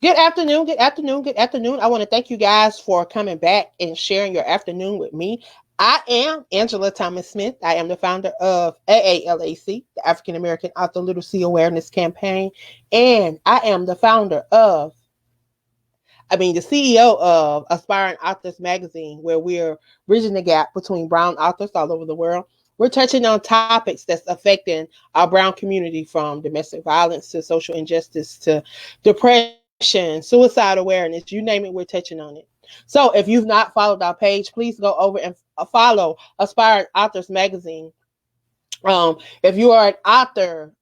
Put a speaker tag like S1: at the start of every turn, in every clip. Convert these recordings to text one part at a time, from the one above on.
S1: Good afternoon, good afternoon, good afternoon. I want to thank you guys for coming back and sharing your afternoon with me. I am Angela Thomas Smith. I am the founder of AALAC, the African American Author Literacy Awareness Campaign, and I am the CEO of Aspiring Authors Magazine, where we're bridging the gap between brown authors all over the world. We're touching on topics that's affecting our brown community, from domestic violence to social injustice to depression, suicide awareness, you name it, we're touching on it. So if you've not followed our page, please go over and follow Aspiring Authors Magazine. If you are an author,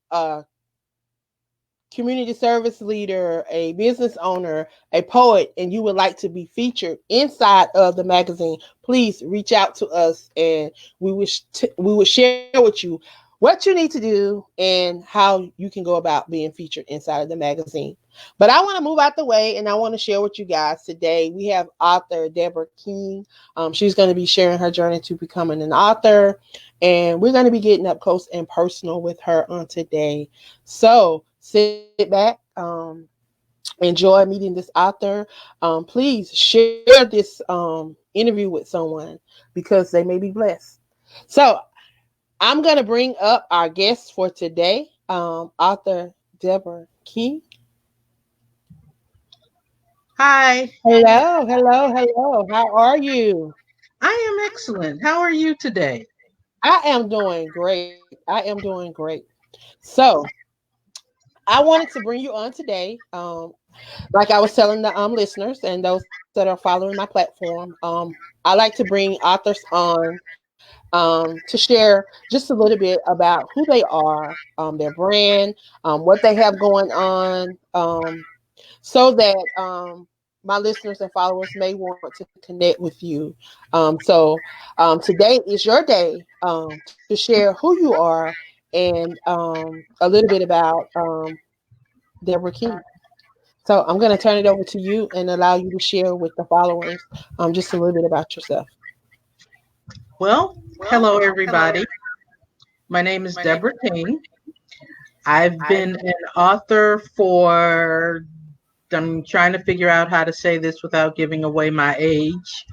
S1: community service leader, a business owner, a poet, and you would like to be featured inside of the magazine, please reach out to us, and we will share with you what you need to do and how you can go about being featured inside of the magazine. But I want to move out the way, and I want to share with you guys today. We have author Deborah King. She's going to be sharing her journey to becoming an author, and we're going to be getting up close and personal with her on today. So sit back, enjoy meeting this author. Please share this interview with someone because they may be blessed. So I'm going to bring up our guest for today, author Deborah King.
S2: Hi,
S1: Hello, hello, hello. How are you?
S2: I am excellent. How are you today?
S1: I am doing great. I am doing great. So I wanted to bring you on today. Like I was telling the listeners and those that are following my platform, I like to bring authors on to share just a little bit about who they are, their brand, what they have going on, so that my listeners and followers may want to connect with you. So today is your day to share who you are and a little bit about Deborah King. So I'm going to turn it over to you and allow you to share with the followers just a little bit about yourself.
S2: Well, hello, everybody. My name is Deborah King. I've been an author for, I'm trying to figure out how to say this without giving away my age,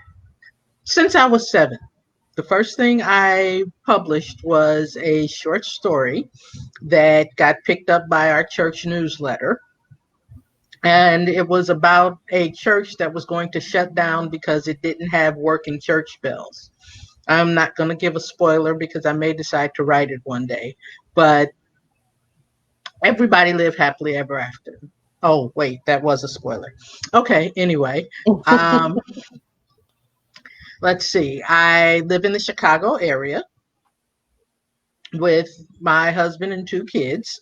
S2: since I was 7. The first thing I published was a short story that got picked up by our church newsletter. And it was about a church that was going to shut down because it didn't have working church bells. I'm not going to give a spoiler because I may decide to write it one day, but everybody lived happily ever after. Oh, wait, that was a spoiler. Okay, anyway, um, let's see. I live in the Chicago area with my husband and 2 kids,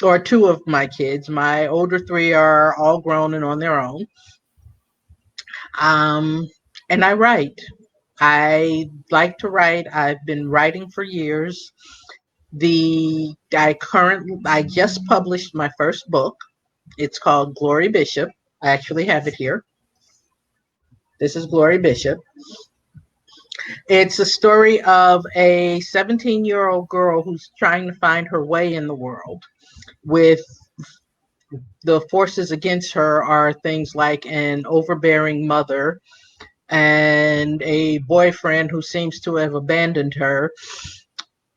S2: or 2 of my kids. My older 3 are all grown and on their own. Um, and I write. I like to write. I've been writing for years. I just published my first book. It's called Glory Bishop. I actually have it here. This is Glory Bishop. It's a story of a 17-year-old girl who's trying to find her way in the world. With the forces against her are things like an overbearing mother and a boyfriend who seems to have abandoned her,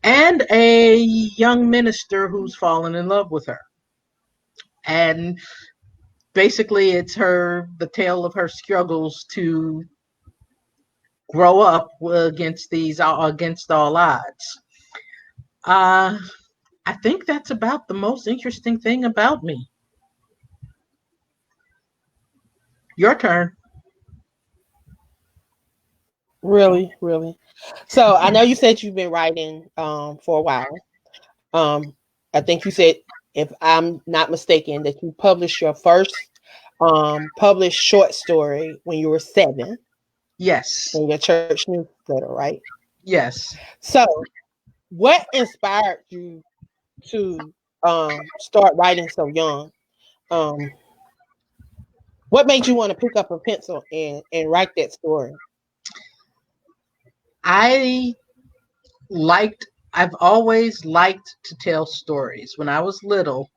S2: and a young minister who's fallen in love with her. And basically, it's the tale of her struggles to grow up against all odds. Uh, I think that's about the most interesting thing about me. Your turn.
S1: Really, really. So I know you said you've been writing for a while. I think you said, if I'm not mistaken, that you published your first published short story when you were 7
S2: Yes.
S1: in your church newsletter, right?
S2: Yes.
S1: So what inspired you to start writing so young? Um, what made you want to pick up a pencil and write that story?
S2: I liked, I've always liked to tell stories. When I was little,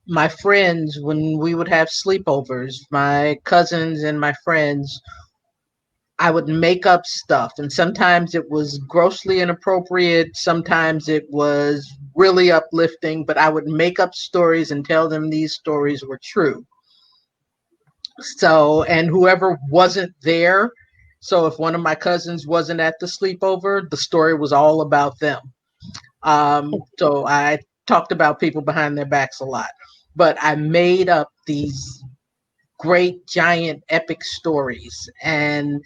S2: my friends, when we would have sleepovers, my cousins and my friends, I would make up stuff. And sometimes it was grossly inappropriate. Sometimes it was really uplifting, but I would make up stories and tell them these stories were true. So, and whoever wasn't there, so if one of my cousins wasn't at the sleepover, the story was all about them. So I talked about people behind their backs a lot, but I made up these great, giant, epic stories. And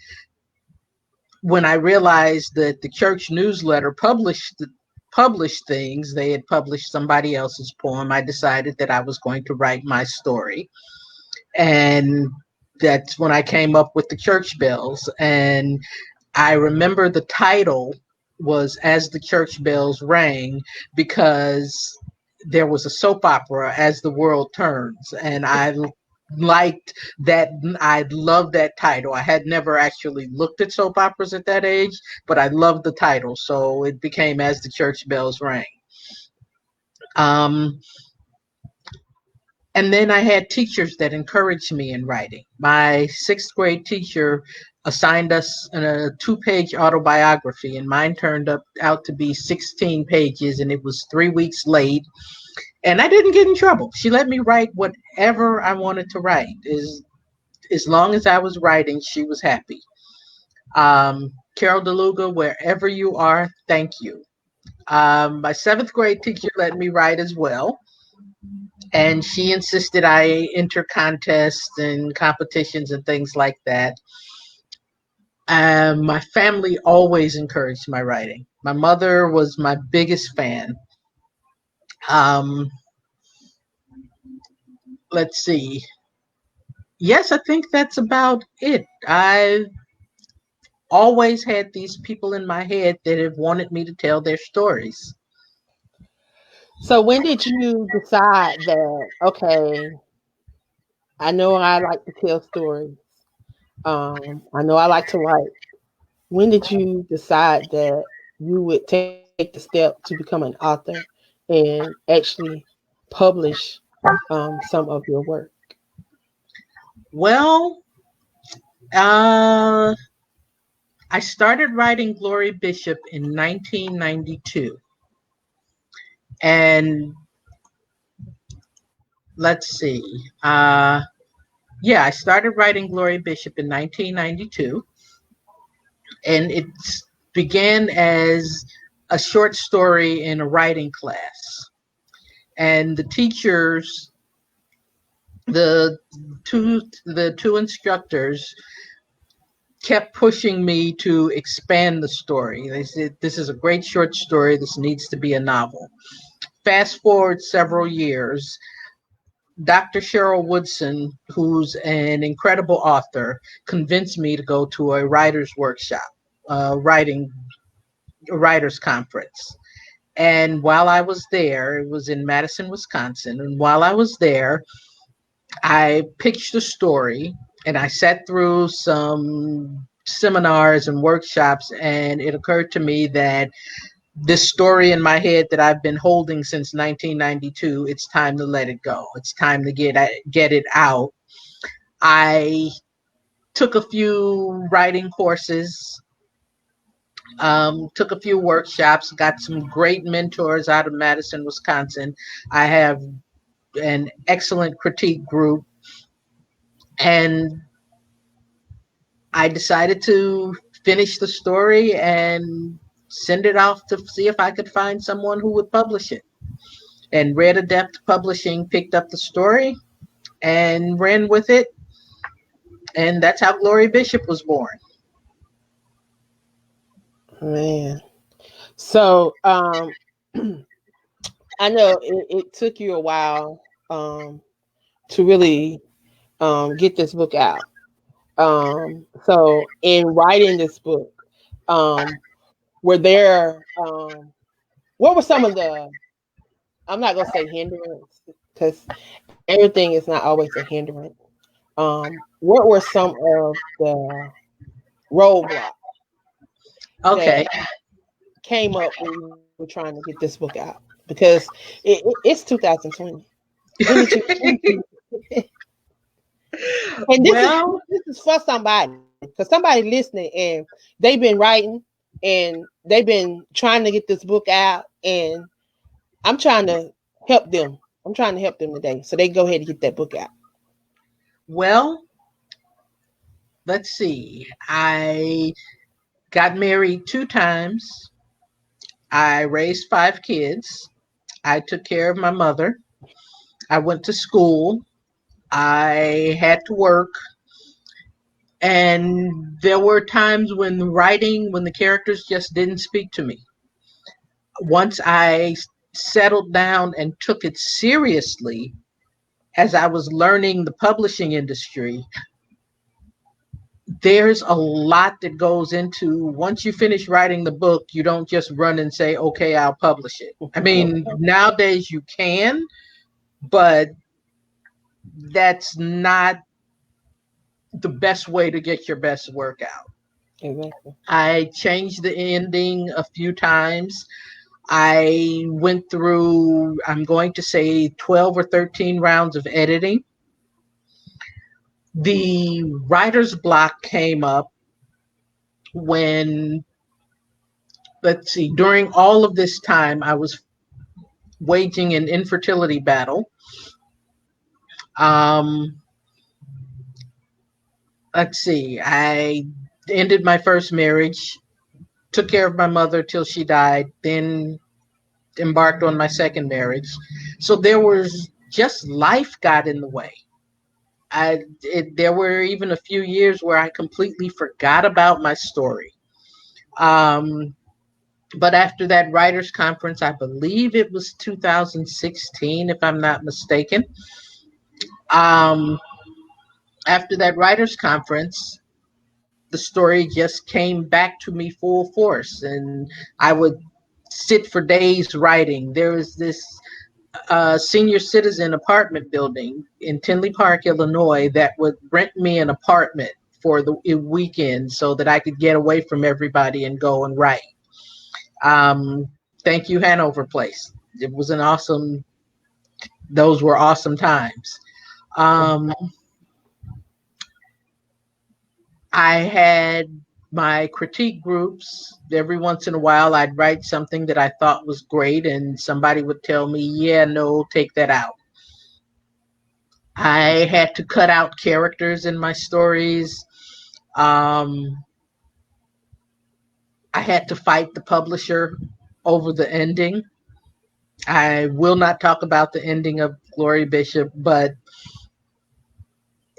S2: when I realized that the church newsletter published things, they had published somebody else's poem, I decided that I was going to write my story. And that's when I came up with the church bells. And I remember the title was As the Church Bells Rang, because there was a soap opera, As the World Turns, and liked that. I loved that title. I had never actually looked at soap operas at that age, but I loved the title, so it became As the Church Bells Rang. um, and then I had teachers that encouraged me in writing. My sixth grade teacher assigned us a two-page autobiography, and mine turned out to be 16 pages, and it was 3 weeks late. And I didn't get in trouble. She let me write whatever I wanted to write. As long as I was writing, she was happy. Carol DeLuga, wherever you are, thank you. My seventh grade teacher let me write as well, and she insisted I enter contests and competitions and things like that. My family always encouraged my writing. My mother was my biggest fan. Um, let's see. Yes, I think that's about it. I've always had these people in my head that have wanted me to tell their stories.
S1: So when did you decide that, okay, I know I like to tell stories. I know I like to write. When did you decide that you would take the step to become an author and actually publish some of your work?
S2: Well, uh, I started writing Glory Bishop in 1992. And let's see. Yeah, I started writing Glory Bishop in 1992. And it began as a short story in a writing class. And the teachers, the two instructors, kept pushing me to expand the story. They said, "This is a great short story. This needs to be a novel." Fast forward several years, Dr. Cheryl Woodson, who's an incredible author, convinced me to go to a writer's workshop, writing a writer's conference. And while I was there, it was in Madison, Wisconsin. And while I was there, I pitched a story, and I sat through some seminars and workshops, and it occurred to me that this story in my head that I've been holding since 1992, it's time to let it go. It's time to get it out. I took a few writing courses, took a few workshops, got some great mentors out of Madison, Wisconsin. I have an excellent critique group, and I decided to finish the story and send it off to see if I could find someone who would publish it. And Red Adept Publishing picked up the story and ran with it. And that's how Glory Bishop was born.
S1: Man. So I know it took you a while to really get this book out. So in writing this book, um, were there what were some of the, I'm not gonna say hindrance because everything is not always a hindrance. What were some of the roadblocks
S2: Okay.
S1: that came up when you were trying to get this book out? Because it's 2020. Energy. And
S2: Well,
S1: this is for somebody, because somebody listening and they've been writing and they've been trying to get this book out, and I'm trying to help them. I'm trying to help them today, so they can go ahead and get that book out.
S2: well, let's see. I got married 2 times. I raised 5 kids. I took care of my mother. I went to school. I had to work. And there were times when writing, when the characters just didn't speak to me. Once I settled down and took it seriously as I was learning the publishing industry, there's a lot that goes into once you finish writing the book, you don't just run and say, okay, I'll publish it. I mean, nowadays you can, but that's not the best way to get your best work out.
S1: Exactly.
S2: I changed the ending a few times. I went through, I'm going to say 12 or 13 rounds of editing. The writer's block came up when, let's see, during all of this time, I was waging an infertility battle. Um, let's see, I ended my first marriage, took care of my mother till she died, then embarked on my second marriage. So there was just life got in the way. There were even a few years where I completely forgot about my story. Um, but after that writers conference, I believe it was 2016, if I'm not mistaken. Um, After that writers conference, the story just came back to me full force, and I would sit for days writing. There was this senior citizen apartment building in Tinley Park, Illinois, that would rent me an apartment for the weekend so that I could get away from everybody and go and write. Thank you, Hanover Place. It was an awesome, those were awesome times. Um, I had my critique groups. Every once in a while, I'd write something that I thought was great, and somebody would tell me, yeah, no, take that out. I had to cut out characters in my stories. Um, I had to fight the publisher over the ending. I will not talk about the ending of Glory Bishop, but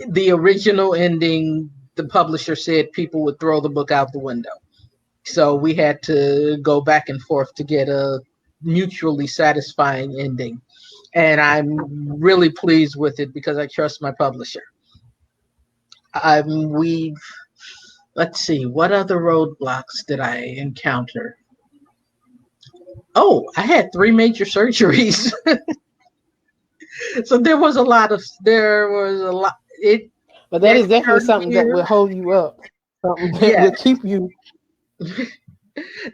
S2: the original ending, the publisher said people would throw the book out the window. So we had to go back and forth to get a mutually satisfying ending. And I'm really pleased with it because I trust my publisher. We've Let's see, what other roadblocks did I encounter? Oh, I had 3 major surgeries. So there was a lot.
S1: But that
S2: That
S1: is definitely
S2: 30
S1: something that will
S2: years,
S1: hold you up. Something that
S2: yeah,
S1: will keep you.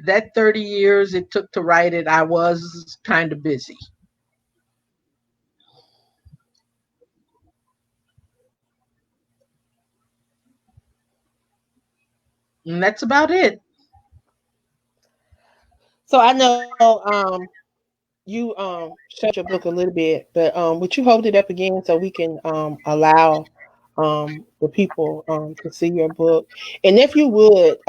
S2: that 30 years it took to write it, I was kind of busy. And that's about it.
S1: So I know you showed your book a little bit, but would you hold it up again so we can allow the people to see your book? And if you would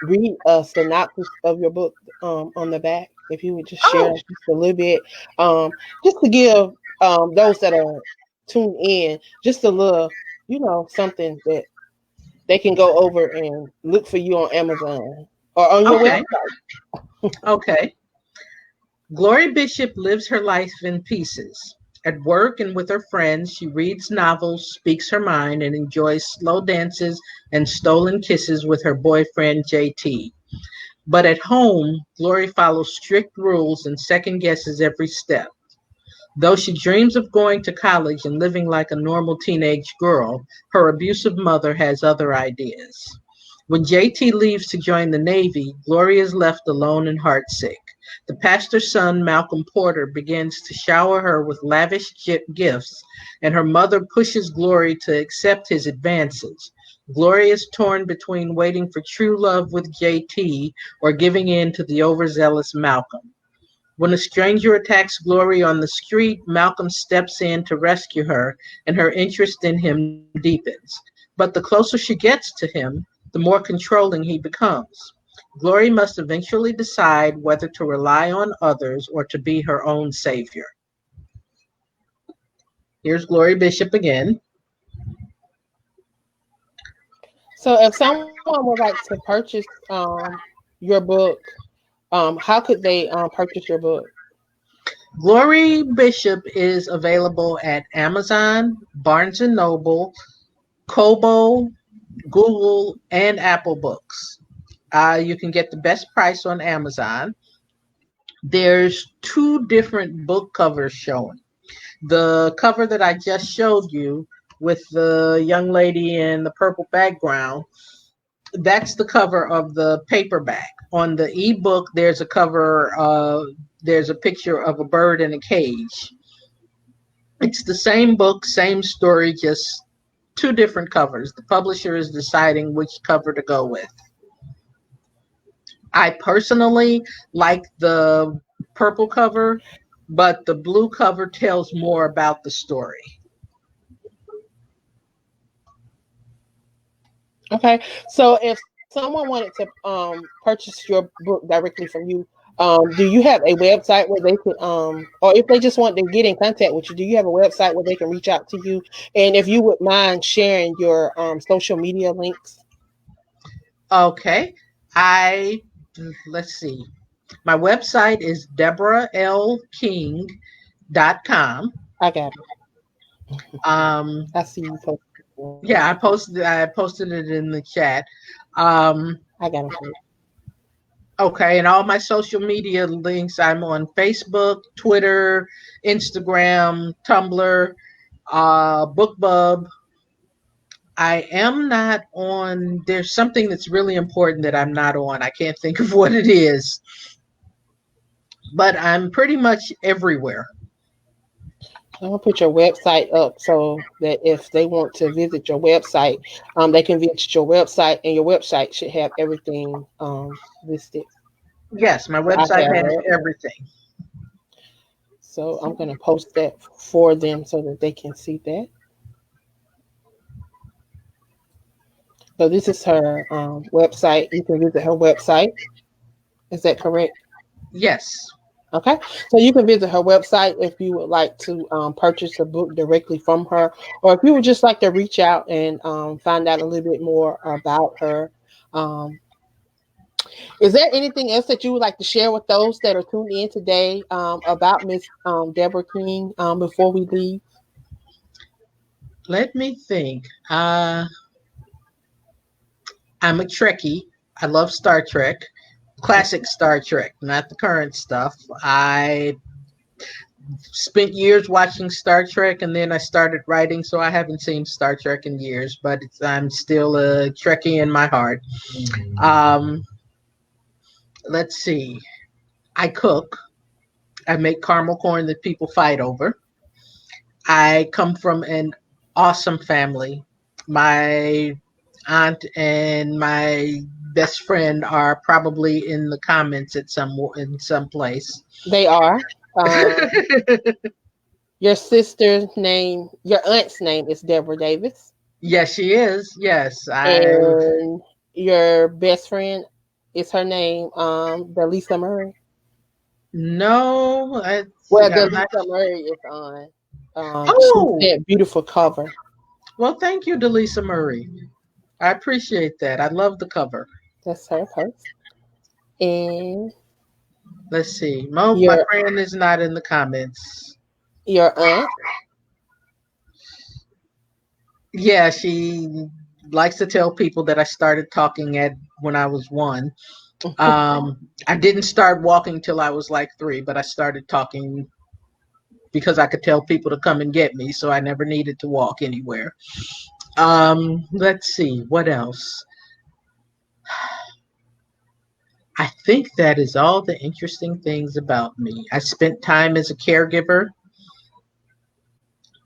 S1: read a synopsis of your book on the back, if you would just share
S2: Oh,
S1: just a little bit, just to give those that are tuned in just a little, something that they can go over and look for you on Amazon or on your
S2: okay.
S1: website.
S2: Okay. Glory Bishop lives her life in pieces. At work and with her friends, she reads novels, speaks her mind, and enjoys slow dances and stolen kisses with her boyfriend JT. But at home, Glory follows strict rules and second guesses every step. Though she dreams of going to college and living like a normal teenage girl, her abusive mother has other ideas. When JT leaves to join the Navy, Gloria is left alone and heartsick. The pastor's son, Malcolm Porter, begins to shower her with lavish gifts, and her mother pushes Glory to accept his advances. Glory is torn between waiting for true love with JT or giving in to the overzealous Malcolm. When a stranger attacks Glory on the street, Malcolm steps in to rescue her, and her interest in him deepens. But the closer she gets to him, the more controlling he becomes. Glory must eventually decide whether to rely on others or to be her own savior. Here's Glory Bishop again.
S1: So if someone would like to purchase your book, how could they purchase your book?
S2: Glory Bishop is available at Amazon, Barnes and Noble, Kobo, Google, and Apple Books. You can get the best price on Amazon. There's two different book covers showing. The cover that I just showed you with the young lady in the purple background, that's the cover of the paperback. On the ebook, there's a cover, there's a picture of a bird in a cage. It's the same book, same story, just two different covers. The publisher is deciding which cover to go with. I personally like the purple cover, but the blue cover tells more about the story.
S1: Okay, so if someone wanted to purchase your book directly from you, do you have a website where they could or if they just want to get in contact with you, do you have a website where they can reach out to you? And if you would mind sharing your social media links.
S2: Okay. I let's see. My website is deborrahlking.com.
S1: I got it.
S2: Um,
S1: I see you posted.
S2: yeah, I posted it in the chat. Um,
S1: I got it.
S2: okay, and all my social media links, I'm on Facebook, Twitter, Instagram, Tumblr, BookBub. I am not on. There's something that's really important that I'm not on. I can't think of what it is, but I'm pretty much everywhere.
S1: I'm gonna put your website up so that if they want to visit your website, they can visit your website, and your website should have everything listed.
S2: Yes, my
S1: I
S2: website
S1: have
S2: has
S1: it,
S2: everything.
S1: so I'm gonna post that for them so that they can see that. So this is her website. You can visit her website. Is that correct?
S2: Yes.
S1: Okay, so you can visit her website if you would like to purchase a book directly from her, or if you would just like to reach out and find out a little bit more about her. Um, is there anything else that you would like to share with those that are tuned in today about Miss Deborah King before we leave?
S2: Let me think. I'm a Trekkie. I love Star Trek, classic Star Trek, not the current stuff. I spent years watching Star Trek, and then I started writing, so I haven't seen Star Trek in years, but I'm still a Trekkie in my heart. Um, let's see. I cook. I make caramel corn that people fight over. I come from an awesome family. My aunt and my best friend are probably in the comments at some place.
S1: They are. Um, your sister's name, your aunt's name is Deborah Davis,
S2: Yes, she is. Yes, I
S1: and your best friend is her name, Delisa Murray.
S2: no. I
S1: Well,
S2: see.
S1: the
S2: I'm not.
S1: Lisa Murray is on. She
S2: Oh,
S1: said beautiful cover.
S2: well, thank you, Delisa Murray. I appreciate that. I love the cover.
S1: That's her post. And
S2: Let's see. No, my
S1: your
S2: friend is not in the comments.
S1: your aunt.
S2: Yeah, she likes to tell people that I started talking at when I was one. I didn't start walking till I was like 3, but I started talking because I could tell people to come and get me, so I never needed to walk anywhere. Let's see, what else? I think that is all the interesting things about me. I spent time as a caregiver,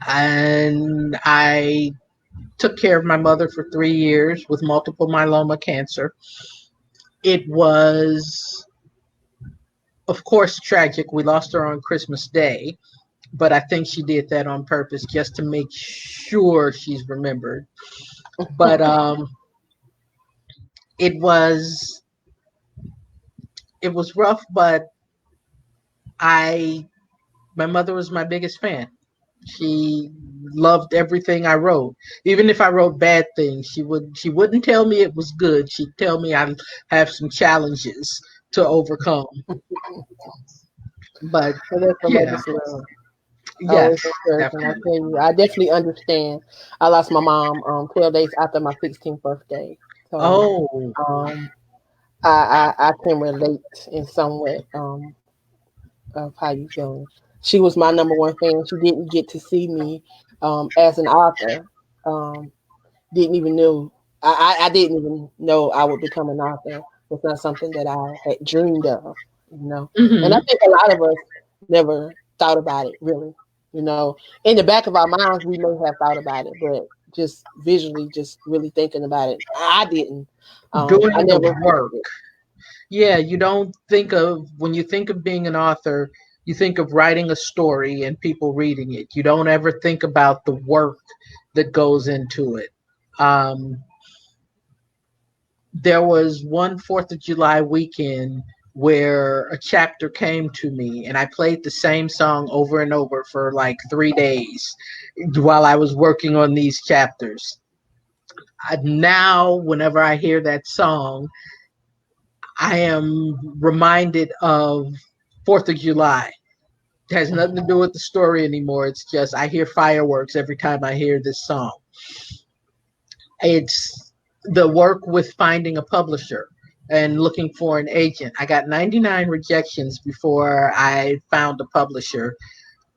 S2: and I took care of my mother for 3 years with multiple myeloma cancer. It was, of course, tragic. We lost her on Christmas Day, but I think she did that on purpose just to make sure she's remembered. But it was it was rough, but I my mother was my biggest fan. She loved everything I wrote. Even if I wrote bad things, she wouldn't tell me it was good. She'd tell me I have some challenges to overcome. But
S1: So that's the
S2: yeah,
S1: legacy of
S2: yes,
S1: always encouraging. I
S2: definitely.
S1: tell you, I definitely understand. I lost my mom 12 days after my 16th birthday. So
S2: Oh,
S1: um, I can relate in somewhat of how you feeling. She was my number one fan. She didn't get to see me as an author. Um, didn't even know I didn't even know I would become an author. It's not something that I had dreamed of, you know. And I
S2: hmm.
S1: think a lot of us never thought about it really. You know, in the back of our minds we may have thought about it, but just visually just really thinking about it. I didn't. I
S2: Doing the
S1: never
S2: work.
S1: pictured
S2: Yeah, you don't think of, when you think of being an author, you think of writing a story and people reading it. You don't ever think about the work that goes into it. Um, there was one Fourth of July weekend where a chapter came to me, and I played the same song over and over for like 3 days while I was working on these chapters. Now, whenever I hear that song, I am reminded of Fourth of July. It has
S1: it.
S2: nothing to do with the story anymore. It's just I hear fireworks every time I hear this song. It's the work with finding a publisher and looking for an agent. I got 99 rejections before I found a publisher.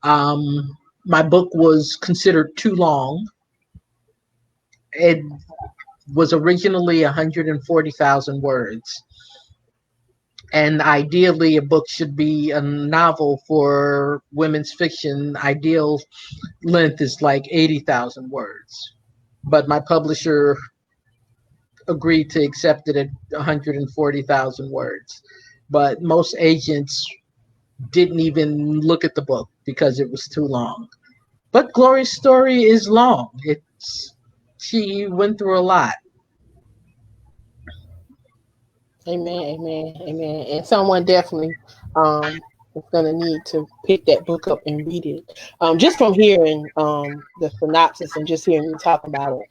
S2: My book was considered too long. It was originally 140,000 words. And ideally, a book should be a novel for women's fiction. Ideal length is like 80,000 words. But my publisher agreed to accept it at 140,000 words. But most agents didn't even look at the book because it was too long. But Glory's story is long. It's She went through a lot.
S1: Amen, amen, amen. And someone definitely is gonna need to pick that book up and read it. Just from hearing the synopsis and just hearing you talk about it,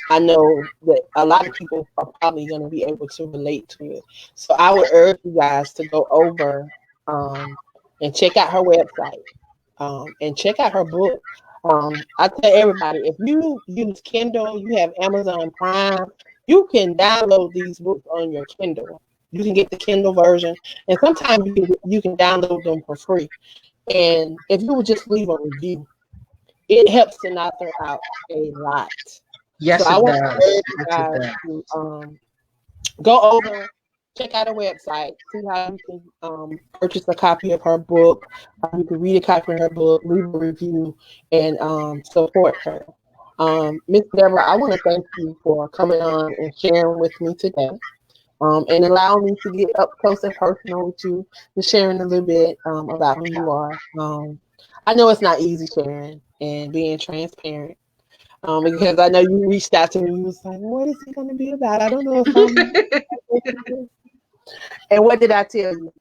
S1: I know that a lot of people are probably gonna be able to relate to it. So I would urge you guys to go over um and check out her website and check out her book. I tell everybody if you use Kindle, you have Amazon Prime, you can download these books on your Kindle. You can get the Kindle version, and sometimes you can download them for free. And if you would just leave a review, it helps an author out a lot. So
S2: Yes,
S1: I
S2: it
S1: want to
S2: does.
S1: urge you
S2: Yes, it
S1: guys
S2: does.
S1: to go over, check out her website, see how you can purchase a copy of her book. You can read a copy of her book, leave a review, and support her. Miss Deborah, I want to thank you for coming on and sharing with me today. And allowing me to get up close and personal with you and sharing a little bit about who you are. I know it's not easy sharing and being transparent because I know you reached out to me. You was like, "What is it going to be about? I don't know if I'm." And what did I tell you?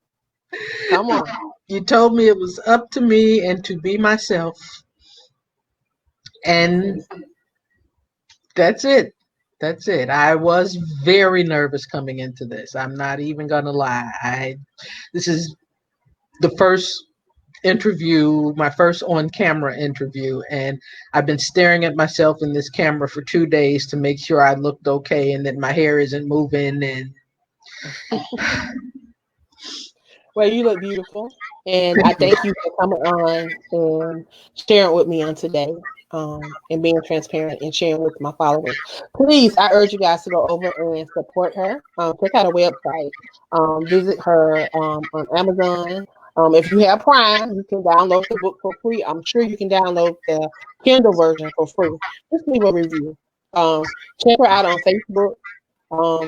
S1: Come on.
S2: You told me it was up to me and to be myself, and that's it. That's it. I was very nervous coming into this. I'm not even gonna lie. This is the first interview, my first on camera interview, and I've been staring at myself in this camera for 2 days to make sure I looked okay and that my hair isn't moving. And
S1: Well, you look beautiful, and I thank you for coming on and sharing with me on today. and being transparent and sharing with my followers. Please, I urge you guys to go over and support her. Check out her website. Visit her on Amazon. If you have Prime, you can download the book for free. I'm sure you can download the Kindle version for free. Just leave a review. Check her out on Facebook. Um,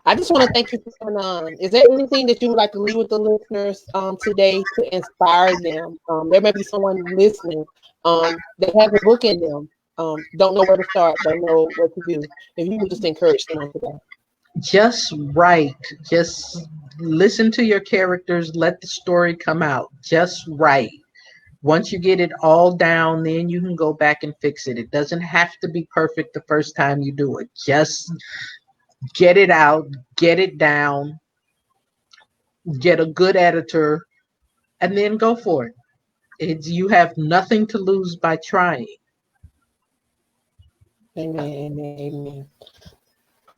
S1: I just want to thank you for coming on. Is there anything that you would like to leave with the listeners today to inspire them? There may be someone listening that has a book in them, don't know where to start, don't know what to do. If you would just encourage someone today.
S2: Just write. Just listen to your characters. Let the story come out. Just write. Once you get it all down, then you can go back and fix it. It doesn't have to be perfect the first time you do it. Just get it out, get it down, get a good editor, and then go for it. You have nothing to lose by trying.
S1: Amen, amen, amen.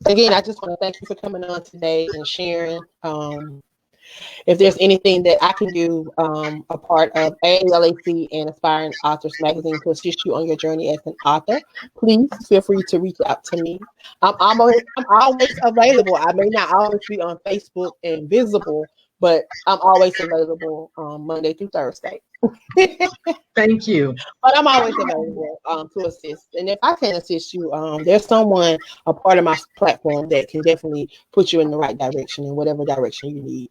S1: Again, I just want to thank you for coming on today and sharing. If there's anything that I can do, a part of AALAC and Aspiring Authors Magazine to assist you on your journey as an author, please feel free to reach out to me. I'm always available. I may not always be on Facebook and visible, but I'm always available Monday through Thursday.
S2: Thank you.
S1: But I'm always available to assist. And if I can assist you, there's someone, a part of my platform that can definitely put you in the right direction in whatever direction you need.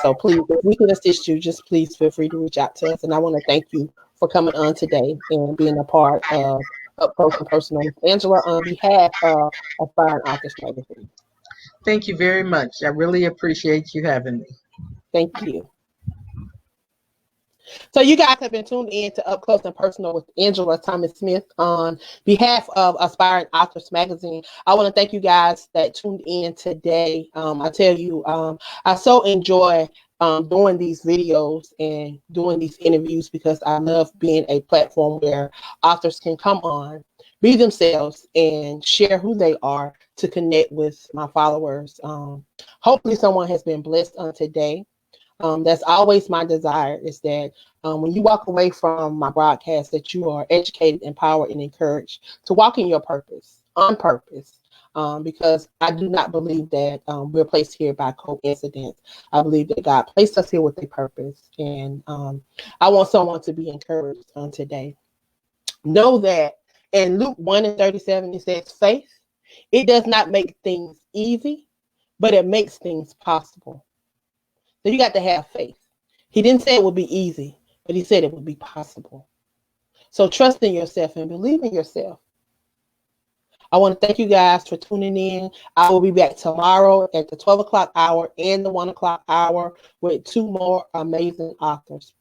S1: So please, if we can assist you, just please feel free to reach out to us. And I want to thank you for coming on today and being a part of Up Close and Personal with Angela on behalf of Aspiring Authors Magazine.
S2: Thank you very much. I really appreciate you having me.
S1: Thank you. So you guys have been tuned in to Up Close and Personal with Angela Thomas Smith on behalf of Aspiring Authors Magazine. I want to thank you guys that tuned in today. I tell you, I so enjoy doing these videos and doing these interviews because I love being a platform where authors can come on, be themselves, and share who they are to connect with my followers. Hopefully someone has been blessed on today. That's always my desire is that when you walk away from my broadcast, that you are educated, empowered, and encouraged to walk in your purpose, on purpose, because I do not believe that we're placed here by coincidence. I believe that God placed us here with a purpose, and I want someone to be encouraged on today. Know that in Luke 1:37, it says, faith, it does not make things easy, but it makes things possible. So you got to have faith. He didn't say it would be easy, but he said it would be possible. So trust in yourself and believe in yourself. I want to thank you guys for tuning in. I will be back tomorrow at the 12 o'clock hour and the 1 o'clock hour with two more amazing authors.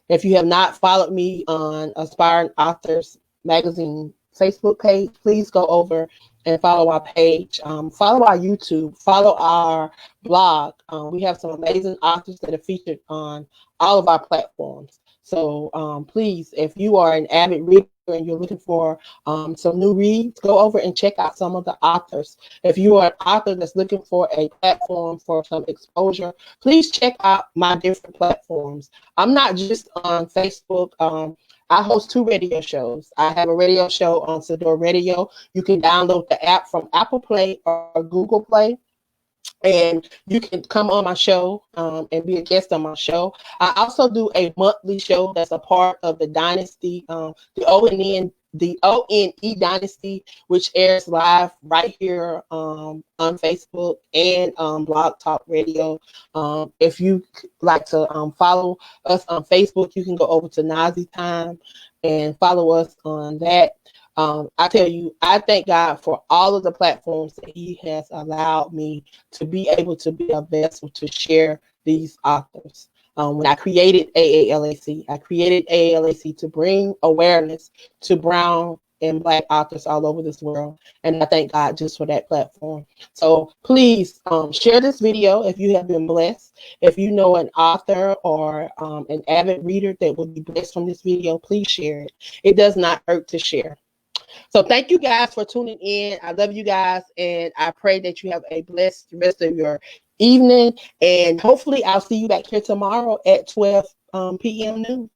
S1: If you have not followed me on Aspiring Authors Magazine Facebook page, please go over and follow our page. Follow our YouTube. Follow our blog. We have some amazing authors that are featured on all of our platforms. So please, if you are an avid reader and you're looking for some new reads, go over and check out some of the authors. If you are an author that's looking for a platform for some exposure, please check out my different platforms. I'm not just on Facebook. I host two radio shows. I have a radio show on Sador Radio. You can download the app from Apple Play or Google Play, and you can come on my show and be a guest on my show. I also do a monthly show that's a part of the Dynasty, the ONE Dynasty, which airs live right here on Facebook and Blog Talk Radio. If you like to follow us on Facebook, you can go over to Nazi Time and follow us on that. I tell you, I thank God for all of the platforms that He has allowed me to be able to be a vessel to share these authors. When I created AALAC to bring awareness to brown and Black authors all over this world. And I thank God just for that platform. So please share this video if you have been blessed. If you know an author or an avid reader that will be blessed from this video, please share it. It does not hurt to share. So thank you guys for tuning in. I love you guys, and I pray that you have a blessed rest of your evening. And hopefully I'll see you back here tomorrow at 12 p.m. noon.